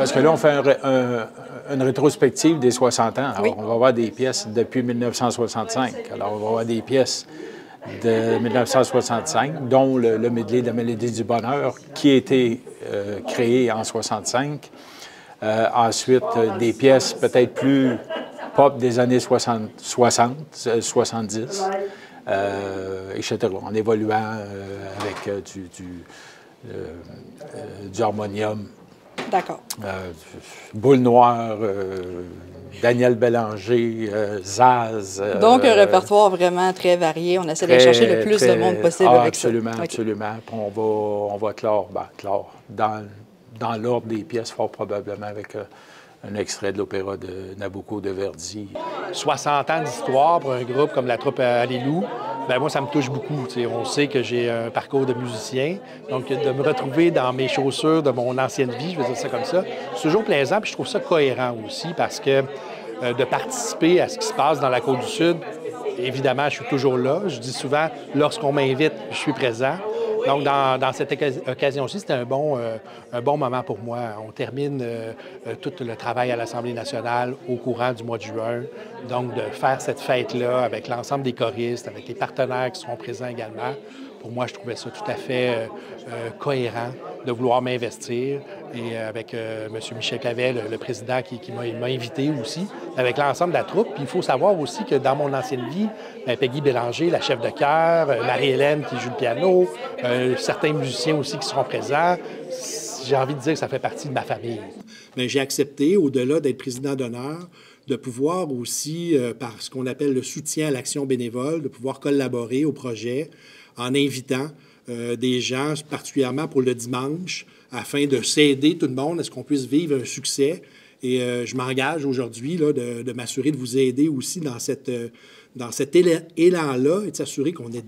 Parce que là, on fait une rétrospective des 60 ans. Alors, on va avoir des pièces depuis 1965. Alors, on va avoir des pièces de 1965, dont le medley de la Mélodie du Bonheur, qui a été créé en 65. Ensuite, des pièces peut-être plus pop des années 60, 70, etc. En évoluant avec du harmonium. D'accord. Boule Noire, Daniel Bélanger, Zaz. Donc, un répertoire vraiment très varié. On essaie d'aller chercher le plus de monde possible avec absolument, ça. Absolument. Puis on va clore dans l'ordre des pièces, fort probablement avec un extrait de l'opéra de Nabucco de Verdi. 60 ans d'histoire pour un groupe comme la troupe Alléluia, bien moi, ça me touche beaucoup. T'sais. On sait que j'ai un parcours de musicien, donc de me retrouver dans mes chaussures de mon ancienne vie, je vais dire ça comme ça, c'est toujours plaisant, puis je trouve ça cohérent aussi, parce que de participer à ce qui se passe dans la Côte-du-Sud, évidemment, je suis toujours là. Je dis souvent, lorsqu'on m'invite, je suis présent. Donc, dans cette occasion-ci, c'était un bon moment pour moi. On termine tout le travail à l'Assemblée nationale au courant du mois de juin. Donc, de faire cette fête-là avec l'ensemble des choristes, avec les partenaires qui seront présents également, pour moi, je trouvais ça tout à fait cohérent de vouloir m'investir. Et avec M. Michel Clavet, le président qui m'a invité aussi, avec l'ensemble de la troupe. Puis il faut savoir aussi que dans mon ancienne vie, Peggy Bélanger, la chef de chœur, Marie-Hélène qui joue le piano, certains musiciens aussi qui seront présents, j'ai envie de dire que ça fait partie de ma famille. Bien, j'ai accepté, au-delà d'être président d'honneur, de pouvoir aussi, par ce qu'on appelle le soutien à l'action bénévole, de pouvoir collaborer au projet en invitant des gens, particulièrement pour le dimanche, afin de s'aider tout le monde à ce qu'on puisse vivre un succès. Et je m'engage aujourd'hui de m'assurer de vous aider aussi dans cet élan-là et de s'assurer qu'on ait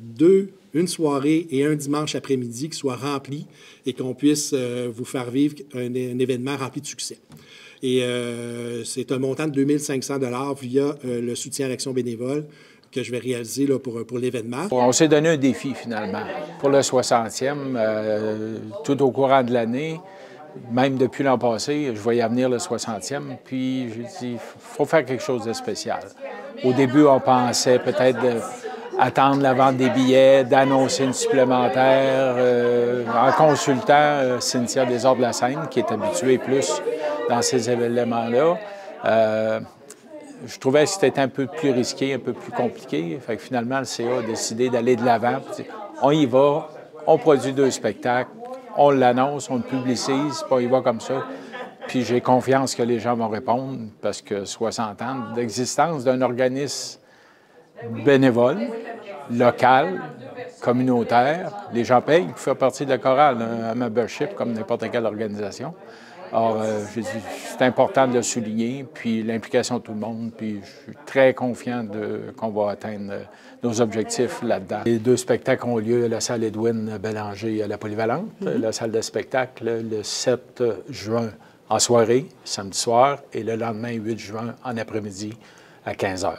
une soirée et un dimanche après-midi qui soient remplis et qu'on puisse vous faire vivre un événement rempli de succès. Et c'est un montant de 2500 $ via le soutien à l'action bénévole que je vais réaliser là, pour l'événement. On s'est donné un défi, finalement. Pour le 60e, tout au courant de l'année, même depuis l'an passé, je voyais venir le 60e, puis j'ai dit, il faut faire quelque chose de spécial. Au début, on pensait peut-être attendre la vente des billets, d'annoncer une supplémentaire, en consultant Cynthia Desordres-Lassaigne, qui est habituée plus dans ces événements-là. Je trouvais que c'était un peu plus risqué, un peu plus compliqué. Fait que finalement, le CA a décidé d'aller de l'avant. On y va, on produit 2 spectacles, on l'annonce, on le publicise, puis on y va comme ça. Puis j'ai confiance que les gens vont répondre parce que 60 ans d'existence d'un organisme bénévole, local, communautaire, les gens payent pour faire partie de la chorale, un membership comme n'importe quelle organisation. Alors, c'est important de le souligner, puis l'implication de tout le monde, puis je suis très confiant qu'on va atteindre nos objectifs là-dedans. Les 2 spectacles ont lieu à la salle Edwin Bélanger à la Polyvalente, la salle de spectacle, le 7 juin en soirée, samedi soir, et le lendemain, 8 juin, en après-midi, à 15 h.